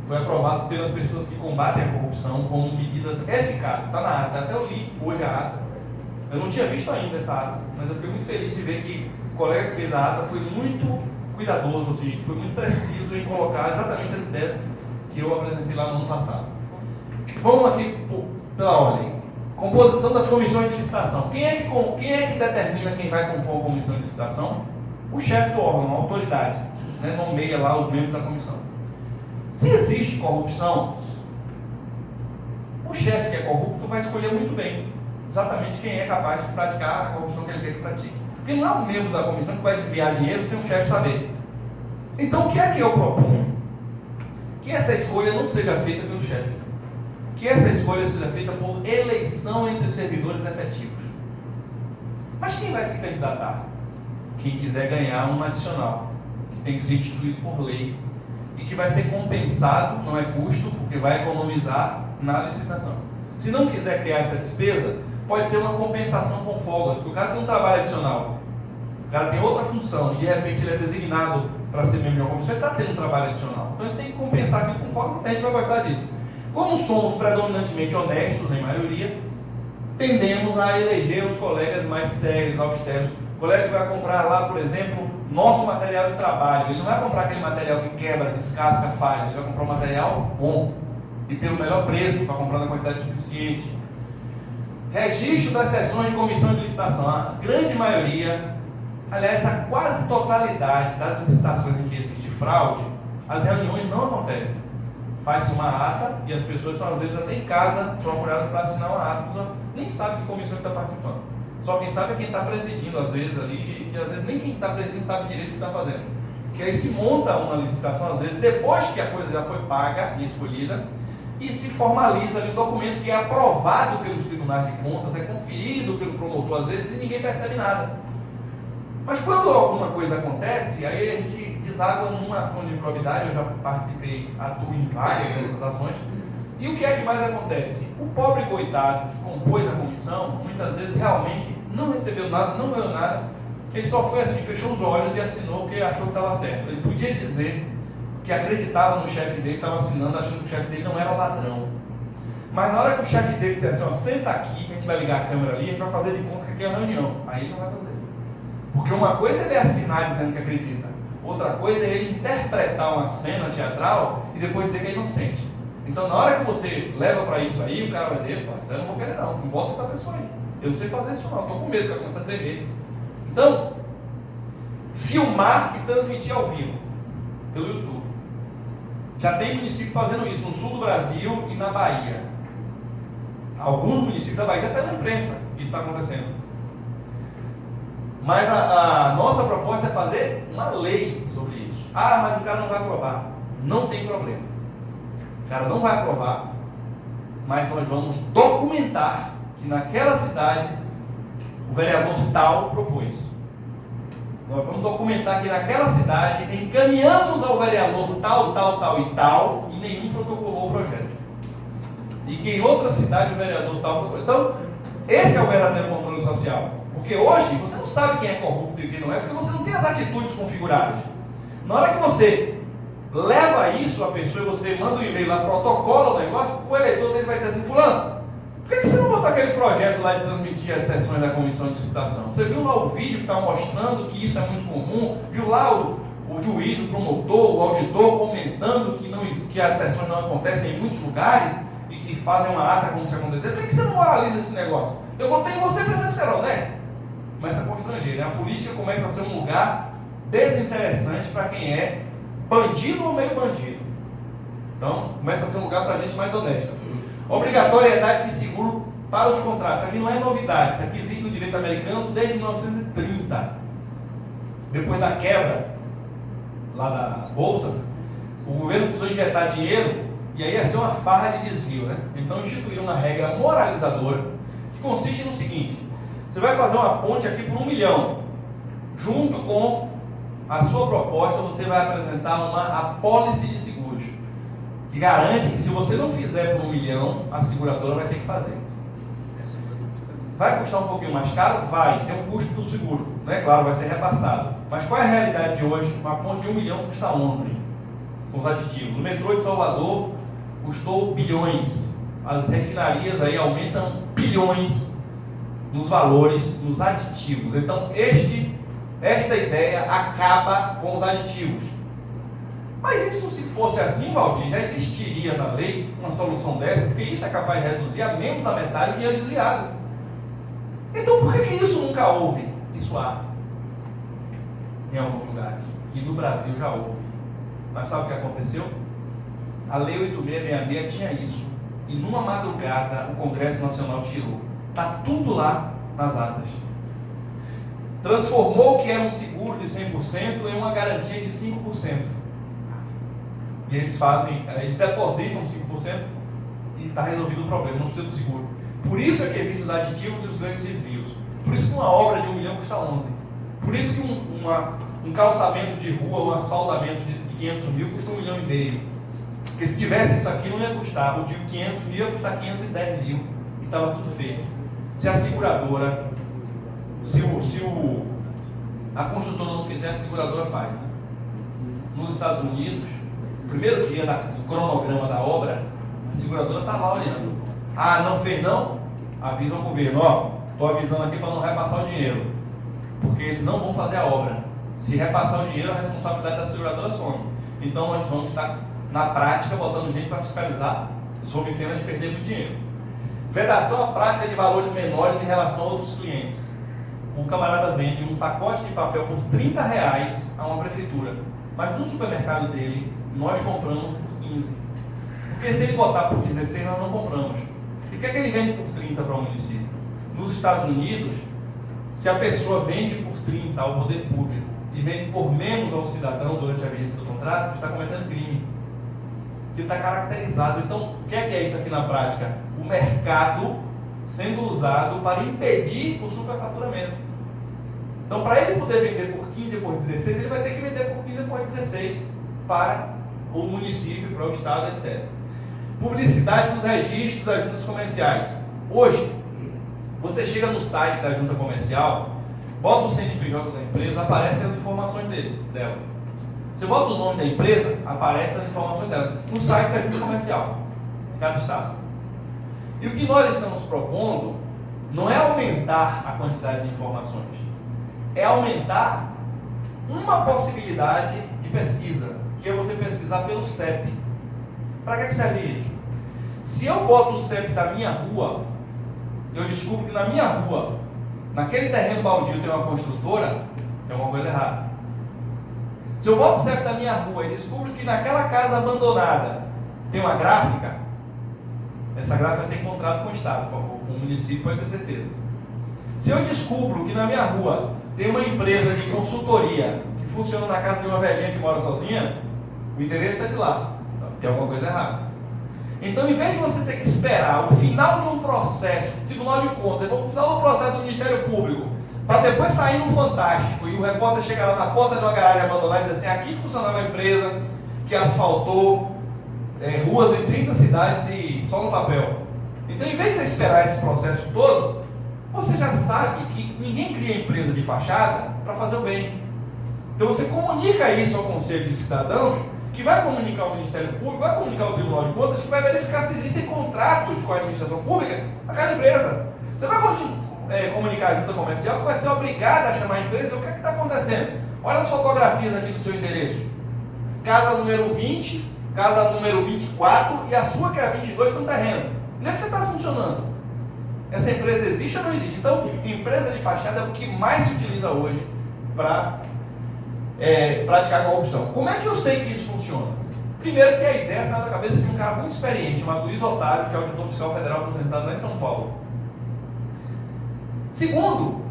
foi aprovado pelas pessoas que combatem a corrupção como medidas eficazes. Está na ata, até eu li hoje a ata. Eu não tinha visto ainda essa ata, mas eu fiquei muito feliz de ver que o colega que fez a ata foi muito cuidadoso, ou seja, foi muito preciso em colocar exatamente as ideias que eu apresentei lá no ano passado. Vamos aqui pela ordem. Composição das comissões de licitação. Quem é que determina quem vai compor a comissão de licitação? O chefe do órgão, a autoridade, né, nomeia lá os membros da comissão. Se existe corrupção, o chefe que é corrupto vai escolher muito bem exatamente quem é capaz de praticar a corrupção que ele quer que pratique. Porque não é um membro da comissão que vai desviar dinheiro sem o chefe saber. Então, o que é que eu proponho? Que essa escolha não seja feita pelo chefe. Que essa escolha seja feita por eleição entre servidores efetivos. Mas quem vai se candidatar? Quem quiser ganhar um adicional, que tem que ser instituído por lei, e que vai ser compensado, não é custo, porque vai economizar na licitação. Se não quiser criar essa despesa, pode ser uma compensação com folgas, porque o cara tem um trabalho adicional, o cara tem outra função, e de repente ele é designado para ser membro de uma comissão, ele está tendo um trabalho adicional. Então ele tem que compensar aquilo com folga, muita gente vai gostar disso. Como somos predominantemente honestos, em maioria, tendemos a eleger os colegas mais sérios, austeros. O colega que vai comprar lá, por exemplo, nosso material de trabalho, ele não vai comprar aquele material que quebra, descasca, falha, ele vai comprar um material bom e pelo melhor preço, para comprar na quantidade suficiente. Registro das sessões de comissão de licitação. A grande maioria, aliás, a quase totalidade das licitações em que existe fraude, as reuniões não acontecem. Faz-se uma ata e as pessoas são às vezes até em casa procuradas para assinar uma ata, a pessoa nem sabe que comissão está participando. Só quem sabe é quem está presidindo, às vezes, ali, e às vezes nem quem está presidindo sabe direito o que está fazendo. Que aí se monta uma licitação, às vezes, depois que a coisa já foi paga e escolhida, e se formaliza ali um documento que é aprovado pelos tribunais de contas, é conferido pelo promotor, às vezes, e ninguém percebe nada. Mas quando alguma coisa acontece, aí a gente deságua numa ação de improbidade. Eu já participei, atuo em várias dessas ações. E o que é que mais acontece? O pobre coitado que compôs a comissão, muitas vezes realmente não recebeu nada, não ganhou nada. Ele só foi assim, fechou os olhos e assinou porque achou que estava certo. Ele podia dizer que acreditava no chefe dele, estava assinando achando que o chefe dele não era ladrão. Mas na hora que o chefe dele disser assim, ó, senta aqui, que a gente vai ligar a câmera ali, a gente vai fazer de conta que aqui é uma reunião. Aí ele não vai fazer. Porque uma coisa é ele assinar dizendo que acredita, outra coisa é ele interpretar uma cena teatral e depois dizer que é inocente. Então, na hora que você leva para isso aí, o cara vai dizer, pô, eu não vou querer não bota outra pessoa aí. Eu não sei fazer isso não, estou com medo, o cara começa a tremer. Então, filmar e transmitir ao vivo, pelo YouTube. Já tem município fazendo isso, no sul do Brasil e na Bahia. Alguns municípios da Bahia já saíram na imprensa, isso está acontecendo. Mas a nossa proposta é fazer uma lei sobre isso. Ah, mas o cara não vai aprovar. Não tem problema. O cara não vai aprovar, mas nós vamos documentar que naquela cidade o vereador tal propôs. Nós vamos documentar que naquela cidade encaminhamos ao vereador tal, tal, tal e tal, e nenhum protocolou o projeto. E que em outra cidade o vereador tal propôs. Então, esse é o verdadeiro controle social. Porque hoje você não sabe quem é corrupto e quem não é, porque você não tem as atitudes configuradas. Na hora que você leva isso à pessoa e você manda um e-mail lá, protocola o negócio, o eleitor dele vai dizer assim, fulano, por que você não botou aquele projeto lá de transmitir as sessões da comissão de licitação? Você viu lá o vídeo que está mostrando que isso é muito comum? Viu lá o juiz, o promotor, o auditor comentando que as sessões não acontecem em muitos lugares e que fazem uma ata como se acontecesse? Por que você não moraliza esse negócio? Eu votei em você para ser honesto. Começa a constranger, né? A política começa a ser um lugar desinteressante para quem é bandido ou meio bandido. Então, começa a ser um lugar para a gente mais honesta. Obrigatoriedade de seguro para os contratos. Isso aqui não é novidade, isso aqui existe no direito americano desde 1930. Depois da quebra lá das bolsas, o governo precisou injetar dinheiro e aí ia ser uma farra de desvio, né? Então instituiu uma regra moralizadora que consiste no seguinte: você vai fazer uma ponte aqui por 1 milhão. Junto com a sua proposta, você vai apresentar uma apólice de seguros, que garante que se você não fizer por 1 milhão, a seguradora vai ter que fazer. Vai custar um pouquinho mais caro? Vai, tem um custo do seguro, né? Claro, vai ser repassado. Mas qual é a realidade de hoje? Uma ponte de 1 milhão custa 11. com os aditivos. O metrô de Salvador custou bilhões. As refinarias aí aumentam bilhões nos valores, nos aditivos. Então, esta ideia acaba com os aditivos. Mas isso, se fosse assim, Valdir, já existiria na lei uma solução dessa, porque isso é capaz de reduzir a menos da metade o dinheiro desviado. Então, por que isso nunca houve? Isso há em alguns lugares. E no Brasil já houve. Mas sabe o que aconteceu? A Lei 8666 tinha isso. E numa madrugada o Congresso Nacional tirou. Está tudo lá nas atas. Transformou o que era um seguro de 100% em uma garantia de 5%. E eles depositam 5% e está resolvido o problema, não precisa do seguro. Por isso é que existem os aditivos e os grandes desvios. Por isso que uma obra de 1 milhão custa 11. Por isso que um calçamento de rua, um asfaltamento de 500 mil custa 1,5 milhão. Porque se tivesse isso aqui não ia custar, o de 500 mil ia custar 510 mil. E estava tudo feito. Se a seguradora, a construtora não fizer, a seguradora faz. Nos Estados Unidos, no primeiro dia do cronograma da obra, a seguradora está lá olhando. Ah, não fez não? Avisa o governo, estou avisando aqui para não repassar o dinheiro. Porque eles não vão fazer a obra. Se repassar o dinheiro, a responsabilidade da seguradora some. Então nós vamos estar, na prática, botando gente para fiscalizar, sob pena de perder muito dinheiro. Vedação à prática de valores menores em relação a outros clientes. O camarada vende um pacote de papel por R$30 a uma prefeitura. Mas no supermercado dele, nós compramos por 15. Porque se ele botar por 16, nós não compramos. E o que é que ele vende por 30 para o município? Nos Estados Unidos, se a pessoa vende por 30 ao poder público e vende por menos ao cidadão durante a vigência do contrato, está cometendo crime. Porque está caracterizado. Então, o que é isso aqui na prática? O mercado sendo usado para impedir o superfaturamento. Então, para ele poder vender por 15 por 16, ele vai ter que vender por 15 por 16 para o município, para o estado, etc. Publicidade nos registros das juntas comerciais. Hoje, você chega no site da junta comercial, bota o CNPJ da empresa, aparecem as informações dela. Você bota o nome da empresa, aparecem as informações dela no site da junta comercial, de cada estado. E o que nós estamos propondo não é aumentar a quantidade de informações, é aumentar uma possibilidade de pesquisa, que é você pesquisar pelo CEP. Para que serve isso? Se eu boto o CEP da minha rua, eu descubro que na minha rua, naquele terreno baldio tem uma construtora, tem alguma coisa errada. Se eu boto o CEP da minha rua e descubro que naquela casa abandonada tem uma gráfica, essa gráfica tem contrato com o Estado, com o município, pode ter certeza. Se eu descubro que na minha rua tem uma empresa de consultoria que funciona na casa de uma velhinha que mora sozinha, o endereço é de lá. Tem alguma coisa errada. Então, em vez de você ter que esperar o final de um processo, Tribunal de Contas, o final do processo do Ministério Público, para depois sair no Fantástico e o repórter chegar lá na porta de uma garagem abandonada e dizer assim, aqui funcionava a empresa que asfaltou ruas em 30 cidades e só no papel. Então, em vez de você esperar esse processo todo, você já sabe que ninguém cria empresa de fachada para fazer o bem. Então, você comunica isso ao Conselho de Cidadãos, que vai comunicar ao Ministério Público, vai comunicar ao Tribunal de Contas, que vai verificar se existem contratos com a administração pública naquela empresa. Você vai comunicar a junta comercial, que vai ser obrigada a chamar a empresa, o que é que está acontecendo? Olha as fotografias aqui do seu endereço. Casa número 20, casa número 24 e a sua, que é a 22, está no terreno. Onde é que você está funcionando? Essa empresa existe ou não existe? Então, empresa de fachada é o que mais se utiliza hoje para praticar corrupção. Como é que eu sei que isso funciona? Primeiro que a ideia saiu da cabeça de um cara muito experiente, chamado Luiz Otário, que é o auditor fiscal federal aposentado lá em São Paulo. Segundo,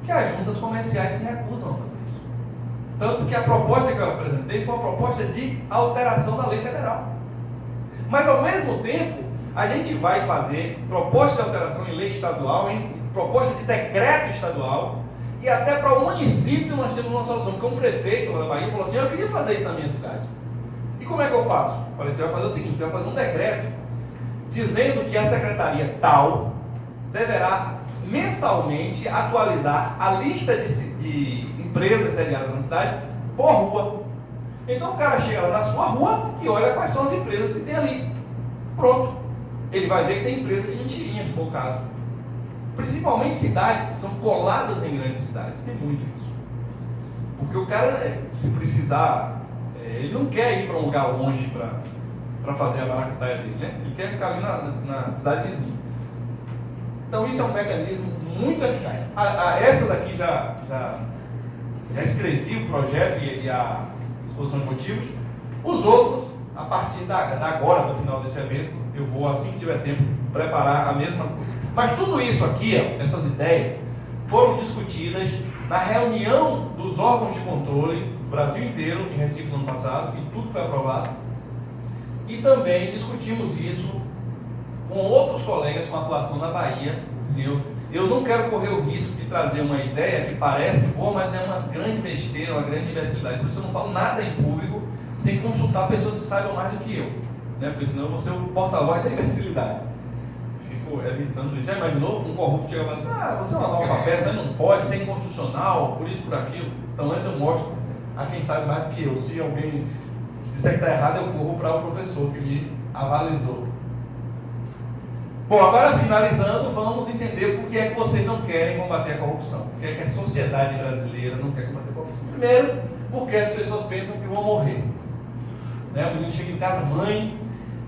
que as juntas comerciais se recusam a fazer isso. Tanto que a proposta que eu apresentei foi uma proposta de alteração da lei federal. Mas ao mesmo tempo, a gente vai fazer proposta de alteração em lei estadual, em proposta de decreto estadual, e até para o município nós temos uma solução, porque um prefeito lá da Bahia falou assim, eu queria fazer isso na minha cidade. E como é que eu faço? Eu falei, você vai fazer o seguinte, você vai fazer um decreto dizendo que a secretaria tal deverá mensalmente atualizar a lista de empresas sediadas na cidade por rua. Então o cara chega lá na sua rua e olha quais são as empresas que tem ali. Pronto. Ele vai ver que tem empresa de mentirinha, se for o caso. Principalmente cidades que são coladas em grandes cidades. Tem muito isso. Porque o cara, se precisar, ele não quer ir para um lugar longe para fazer a maracutaia dele, né? Ele quer ficar ali na cidade vizinha. Então isso é um mecanismo muito eficaz. Essa daqui já escrevi o projeto e a exposição de motivos. Os outros, a partir da agora, do final desse evento, eu vou, assim que tiver tempo, preparar a mesma coisa. Mas tudo isso aqui, ó, essas ideias, foram discutidas na reunião dos órgãos de controle do Brasil inteiro, em Recife, no ano passado, e tudo foi aprovado. E também discutimos isso com outros colegas com atuação na Bahia. Eu não quero correr o risco de trazer uma ideia que parece boa, mas é uma grande besteira, uma grande imbecilidade. Por isso eu não falo nada em público sem consultar pessoas que saibam mais do que eu, né? Porque senão eu vou ser o porta-voz da imbecilidade. Fico evitando isso. Já imaginou um corrupto chega e fala assim: você é um analfabeto, você não pode, isso é inconstitucional, por isso, por aquilo. Então antes eu mostro a quem sabe mais do que eu. Se alguém disser que está errado, eu corro para o professor que me avalizou. Bom, agora finalizando, vamos entender por que é que vocês não querem combater a corrupção. Por que é que a sociedade brasileira não quer combater a corrupção? Primeiro, porque as pessoas pensam que vão morrer. Né? O menino chega em casa: mãe,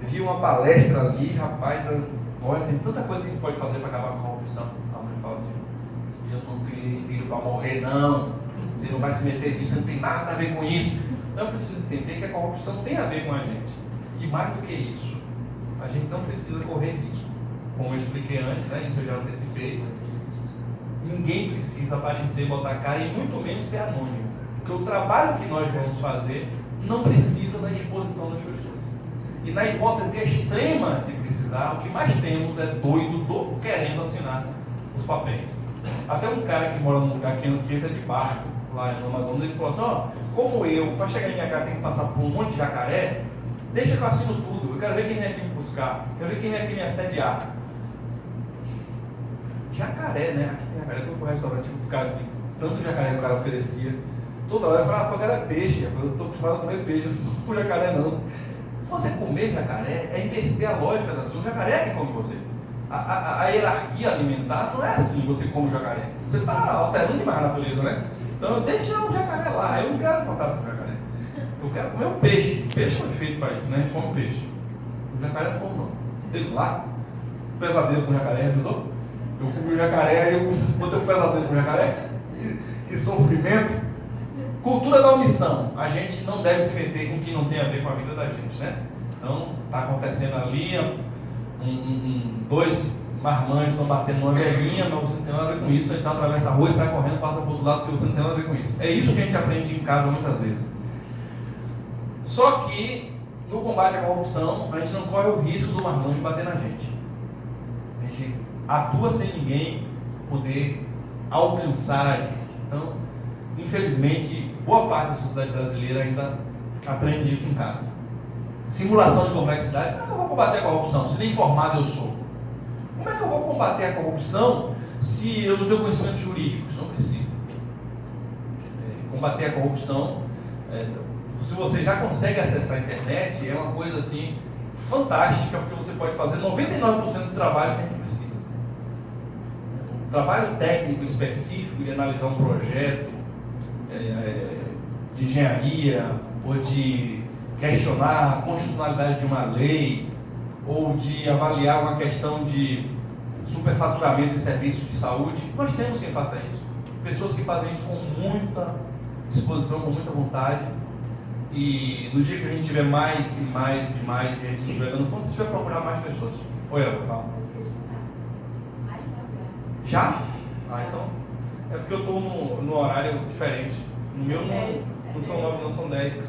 vi uma palestra ali, rapaz, olha, tem tanta coisa que a gente pode fazer para acabar com a corrupção. A mãe fala assim: eu não criei filho para morrer, não. Você não vai se meter nisso, não tem nada a ver com isso. Então eu preciso entender que a corrupção não tem a ver com a gente. E mais do que isso, a gente não precisa correr risco. Como eu expliquei antes, né? Isso eu já antecipei. Ninguém precisa aparecer, botar cara e muito menos ser anônimo. Porque o trabalho que nós vamos fazer não precisa da exposição das pessoas. E na hipótese extrema de precisar, o que mais temos é doido querendo assinar os papéis. Até um cara que mora num lugar que entra de barco, lá no Amazonas, ele falou assim: ó, como eu, para chegar em minha casa, tenho que passar por um monte de jacaré, deixa que eu assino tudo. Eu quero ver quem vem aqui me buscar, quero ver quem vem aqui me assediar. Jacaré, né? Aqui tem jacaré, eu fui pro restaurante, o cara, tanto jacaré que o cara oferecia. Toda hora eu falava: pô, cara, é peixe, eu estou acostumado a comer peixe, eu não como jacaré não. Você comer jacaré é inverter a lógica da sua. O jacaré é que come você. A hierarquia alimentar não é assim: você come o jacaré. Você está alterando demais a natureza, né? Então deixa o jacaré lá, eu não quero contato com o jacaré. Eu quero comer um peixe. Peixe foi feito para isso, né? A gente come peixe. O jacaré não come não. Teve lá, pesadelo com o jacaré, avisou? Eu fui o jacaré e eu botei um pesadelo com o jacaré. Que sofrimento. Cultura da omissão. A gente não deve se meter com o que não tem a ver com a vida da gente, né? Então, está acontecendo ali, dois marmanjos estão batendo numa velhinha, mas você não tem nada a ver com isso. Então atravessa a rua e sai correndo, passa para o outro lado, porque você não tem nada a ver com isso. É isso que a gente aprende em casa muitas vezes. Só que, no combate à corrupção, a gente não corre o risco do marmanjo bater na gente. A gente atua sem ninguém poder alcançar a gente. Então, infelizmente, boa parte da sociedade brasileira ainda aprende isso em casa. Simulação de complexidade. Como é que eu vou combater a corrupção se nem informado eu sou? Como é que eu vou combater a corrupção se eu não tenho conhecimento jurídico? Isso não precisa. Combater a corrupção, se você já consegue acessar a internet, é uma coisa assim fantástica, porque você pode fazer 99% do trabalho que a gente precisa. O trabalho técnico específico de analisar um projeto de engenharia, ou de questionar a constitucionalidade de uma lei, ou de avaliar uma questão de superfaturamento de serviços de saúde, nós temos quem faça isso. Pessoas que fazem isso com muita disposição, com muita vontade. E no dia que a gente tiver mais e mais e mais, e a gente estiver dando conta, a gente vai procurar mais pessoas. Oi, Elba, fala. Já? Ah, então. É porque eu estou no horário diferente. No meu não são 9, não são 10.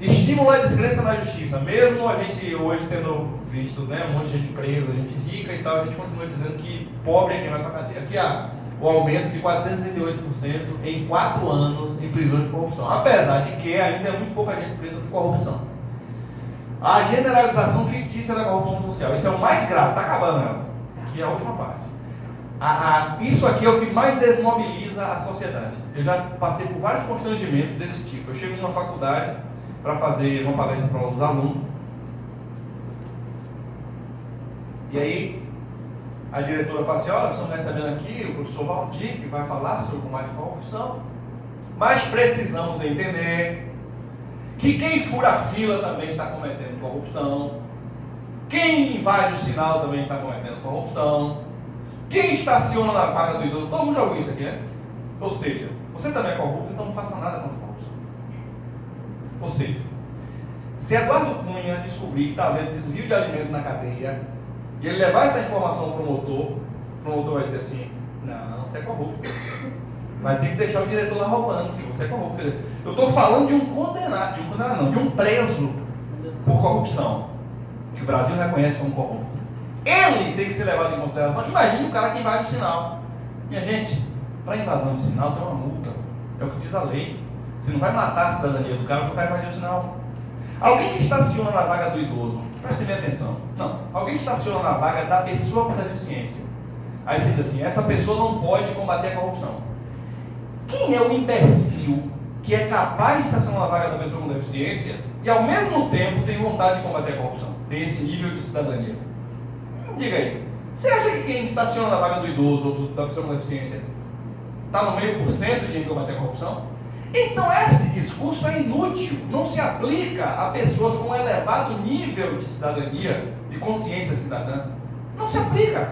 Estímulo à descrença na justiça. Mesmo a gente hoje tendo visto, né, um monte de gente presa, gente rica e tal, a gente continua dizendo que pobre é quem vai para a cadeia. Aqui há o aumento de 438% em 4 anos em prisões de corrupção. Apesar de que ainda é muito pouca gente presa por corrupção. A generalização fictícia da corrupção social. Isso é o mais grave. Está acabando, ela. Aqui é a última parte. Isso aqui é o que mais desmobiliza a sociedade. Eu já passei por vários constrangimentos desse tipo. Eu chego numa faculdade para fazer uma palestra para os alunos. E aí, a diretora fala assim: olha, nós estamos recebendo aqui o professor Valdir, que vai falar sobre o combate à corrupção. Mas precisamos entender que quem fura a fila também está cometendo corrupção. Quem invade o sinal também está cometendo corrupção. Quem estaciona na vaga do idoso, todo mundo já ouviu isso aqui, né? Ou seja, você também é corrupto, então não faça nada contra a corrupção. Ou seja, se Eduardo Cunha descobrir que está havendo desvio de alimento na cadeia, e ele levar essa informação ao promotor, o promotor vai dizer assim: não, você é corrupto. Vai ter que deixar o diretor lá roubando, porque você é corrupto. Eu estou falando de um condenado, de um preso por corrupção, que o Brasil reconhece como corrupto. Ele tem que ser levado em consideração. Imagine o cara que invade o sinal. Minha gente, para invasão de sinal tem uma multa. É o que diz a lei. Você não vai matar a cidadania do cara porque o cara invadiu o sinal. Alguém que estaciona na vaga do idoso, preste bem atenção. Não, alguém que estaciona na vaga da pessoa com deficiência. Aí você diz assim: essa pessoa não pode combater a corrupção. Quem é o imbecil que é capaz de estacionar na vaga da pessoa com deficiência e ao mesmo tempo tem vontade de combater a corrupção? Tem esse nível de cidadania. Diga aí, você acha que quem estaciona na vaga do idoso ou da pessoa com deficiência está no meio por cento de combater a corrupção? Então esse discurso é inútil, não se aplica a pessoas com um elevado nível de cidadania, de consciência cidadã. Não se aplica.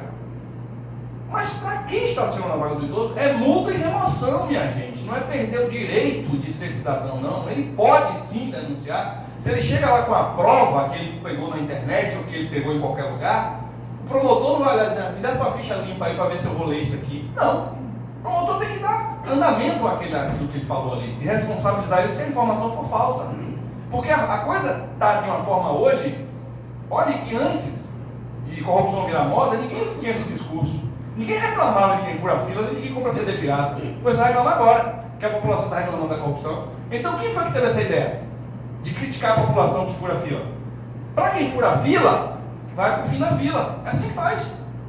Mas para quem estaciona na vaga do idoso é multa e remoção, minha gente. Não é perder o direito de ser cidadão, não. Ele pode sim denunciar. Se ele chega lá com a prova que ele pegou na internet ou que ele pegou em qualquer lugar, o promotor não vai olhar e dizer: me dá sua ficha limpa aí para ver se eu vou ler isso aqui. Não. O promotor tem que dar andamento àquilo que ele falou ali e responsabilizar ele se a informação for falsa. Porque a coisa está de uma forma hoje. Olha que antes de corrupção virar moda, ninguém tinha esse discurso. Ninguém reclamava de quem fura a fila, de quem compra CD pirata. Pois vai reclamar agora, que a população está reclamando da corrupção. Então quem foi que teve essa ideia de criticar a população que fura a fila? Para quem fura a fila, vai para o fim da fila. É assim que faz.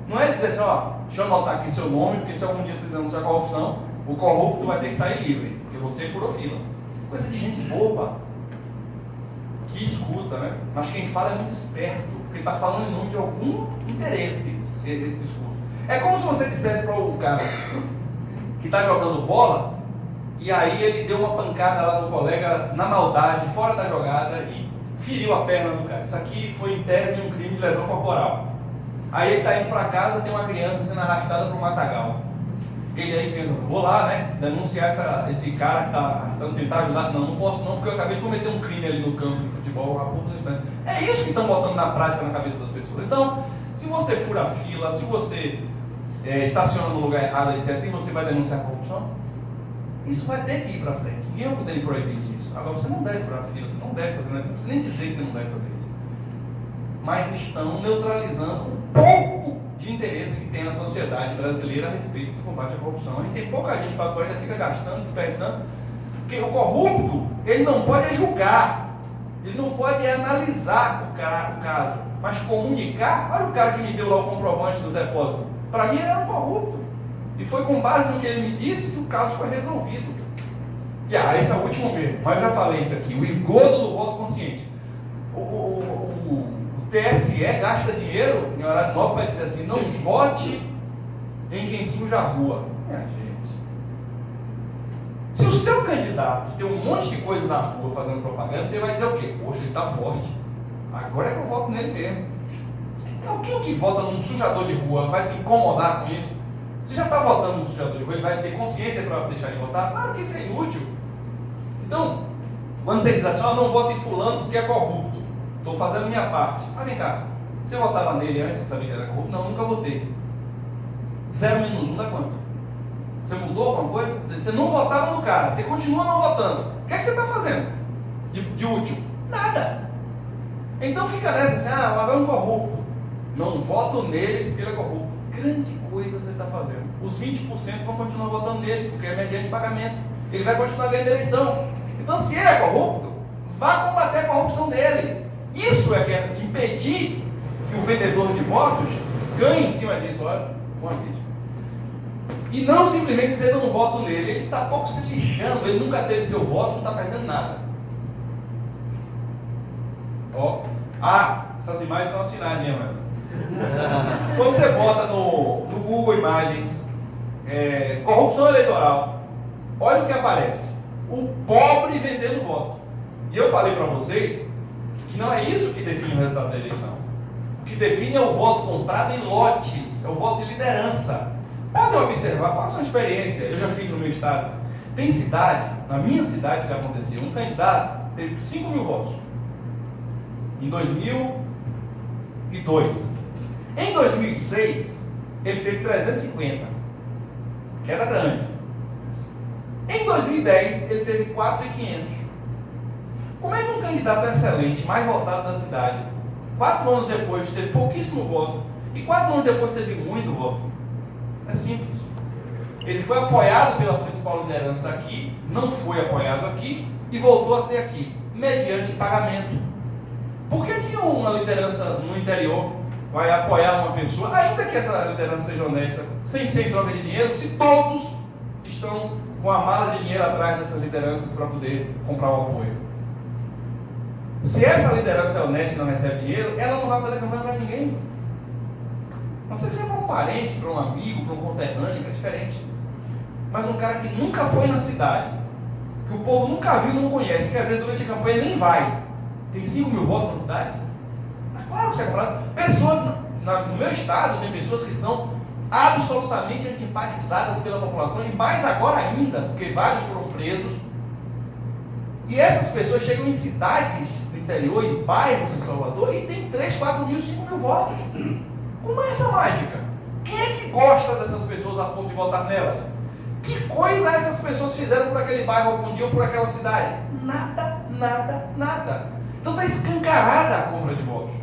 Não é dizer assim: ó, deixa eu anotar aqui seu nome, porque se algum dia você denunciar a corrupção, o corrupto vai ter que sair livre, porque você furou fila. Coisa de gente boba, que escuta, né? Mas quem fala é muito esperto, porque está falando em nome de algum interesse, esse discurso. É como se você dissesse para o cara que está jogando bola, e aí ele deu uma pancada lá no colega, na maldade, fora da jogada, e feriu a perna do cara. Isso aqui foi em tese um crime de lesão corporal. Aí ele está indo para casa, tem uma criança sendo arrastada para o matagal. Ele aí pensa: vou lá, né, denunciar esse cara que está arrastando, tentar ajudar. Não posso não, porque eu acabei de cometer um crime ali no campo de futebol, a puta no instante. É isso que estão botando na prática na cabeça das pessoas. Então, se você fura a fila, se você estaciona no lugar errado, etc., e você vai denunciar a corrupção, isso vai ter que ir para frente. Ninguém vai poder proibir disso. Agora, você não deve furar a fila, você não deve fazer nada, você não precisa nem dizer que você não deve fazer isso. Mas estão neutralizando o pouco de interesse que tem na sociedade brasileira a respeito do combate à corrupção. A gente tem pouca gente para atuar, ainda fica gastando, desperdiçando, porque o corrupto, ele não pode julgar, ele não pode analisar o caso, mas comunicar. Olha o cara que me deu lá o comprovante do depósito. Para mim ele era um corrupto. E foi com base no que ele me disse que o caso foi resolvido. E esse é o último mesmo. Mas já falei isso aqui. O engodo do voto consciente. O TSE gasta dinheiro em horário nobre para dizer assim: não vote em quem suja a rua. Minha gente. Se o seu candidato tem um monte de coisa na rua fazendo propaganda, você vai dizer o quê? Poxa, ele está forte. Agora é que eu voto nele mesmo. Alguém que vota num sujador de rua vai se incomodar com isso? Você já está votando num sujador de rua, ele vai ter consciência para deixar de votar? Claro que isso é inútil. Então, quando você diz assim: não vote em fulano porque é corrupto, estou fazendo minha parte. Mas vem cá, você votava nele antes de saber que ele era corrupto? Não, nunca votei. 0 menos 1 dá quanto? Você mudou alguma coisa? Você não votava no cara, você continua não votando. O que é que você está fazendo de útil? Nada. Então fica nessa assim: agora é um corrupto, não voto nele porque ele é corrupto. Grande coisa você está fazendo. Os 20% vão continuar votando nele, porque é mediante pagamento. Ele vai continuar ganhando eleição. Então, se ele é corrupto, vá combater a corrupção dele. Isso é que é impedir que o vendedor de votos ganhe em cima disso. Olha, uma vez. E não simplesmente você dá um voto nele, ele está pouco se lixando, ele nunca teve seu voto, não está perdendo nada. Ó, essas imagens são as finais, minha mãe. Quando você bota no Google Imagens, corrupção eleitoral, olha o que aparece: o pobre vendendo voto. E eu falei para vocês que não é isso que define o resultado da eleição. O que define é o voto comprado em lotes, é o voto de liderança. Podem observar, façam uma experiência, eu já fiz no meu estado. Tem cidade, na minha cidade isso aconteceu, um candidato teve 5 mil votos em 2002. Em 2006, ele teve 350, queda grande. Em 2010, ele teve 4.500. Como é que um candidato excelente, mais votado da cidade, 4 anos depois teve pouquíssimo voto, e 4 anos depois teve muito voto? É simples. Ele foi apoiado pela principal liderança aqui, não foi apoiado aqui, e voltou a ser aqui, mediante pagamento. Por que que uma liderança no interior vai apoiar uma pessoa, ainda que essa liderança seja honesta, sem troca de dinheiro, se todos estão com a mala de dinheiro atrás dessas lideranças para poder comprar o apoio? Se essa liderança é honesta e não recebe dinheiro, ela não vai fazer campanha para ninguém. Não sei se é para um parente, para um amigo, para um conterrâneo, é diferente. Mas um cara que nunca foi na cidade, que o povo nunca viu, não conhece, quer dizer, durante a campanha nem vai, tem 5 mil votos na cidade? Claro que isso é comprado. Pessoas, no meu estado, tem pessoas que são absolutamente antipatizadas pela população, e mais agora ainda, porque vários foram presos. E essas pessoas chegam em cidades do interior, em bairros de Salvador, e tem 3, 4 mil, 5 mil votos. Como é essa mágica? Quem é que gosta dessas pessoas a ponto de votar nelas? Que coisa essas pessoas fizeram por aquele bairro algum dia ou por aquela cidade? Nada, nada, nada. Então está escancarada a compra de votos.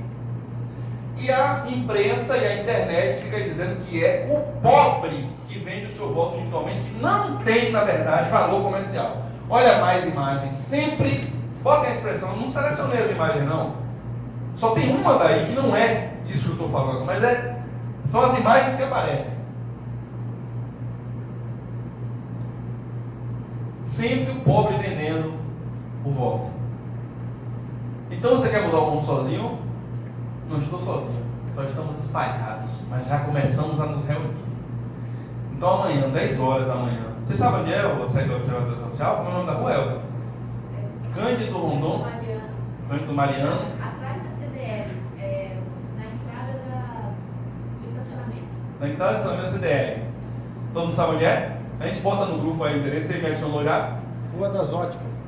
E a imprensa e a internet fica dizendo que é o pobre que vende o seu voto individualmente, que não tem, na verdade, valor comercial. Olha mais imagens, sempre, botem a expressão, não selecionei as imagens não, só tem uma daí que não é isso que eu estou falando, mas são as imagens que aparecem. Sempre o pobre vendendo o voto. Então você quer mudar o mundo sozinho? Não estou sozinho, só estamos espalhados, mas já começamos a nos reunir. Então amanhã, 10 horas da manhã, você sabe onde é o site do Observatório Social? Como é o nome da rua, Elba? Cândido Rondon, Cândido Mariano. Atrás da CDL, na entrada do estacionamento. Na entrada do estacionamento da CDL. Todo mundo sabe onde é? A gente bota no grupo aí o endereço, você me adicionou já? Rua das Óticas.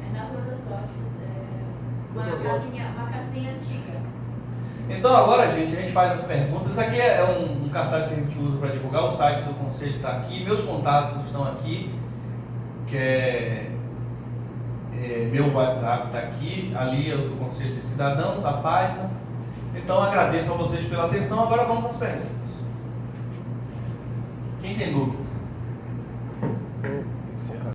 É na Rua das Óticas, uma casinha antiga. Então agora, gente, a gente faz as perguntas. Isso aqui é um cartaz que a gente usa para divulgar. O site do Conselho está aqui, meus contatos estão aqui, que meu WhatsApp está aqui, ali é o do Conselho de Cidadãos, a página. Então agradeço a vocês pela atenção. Agora vamos às perguntas. Quem tem dúvidas?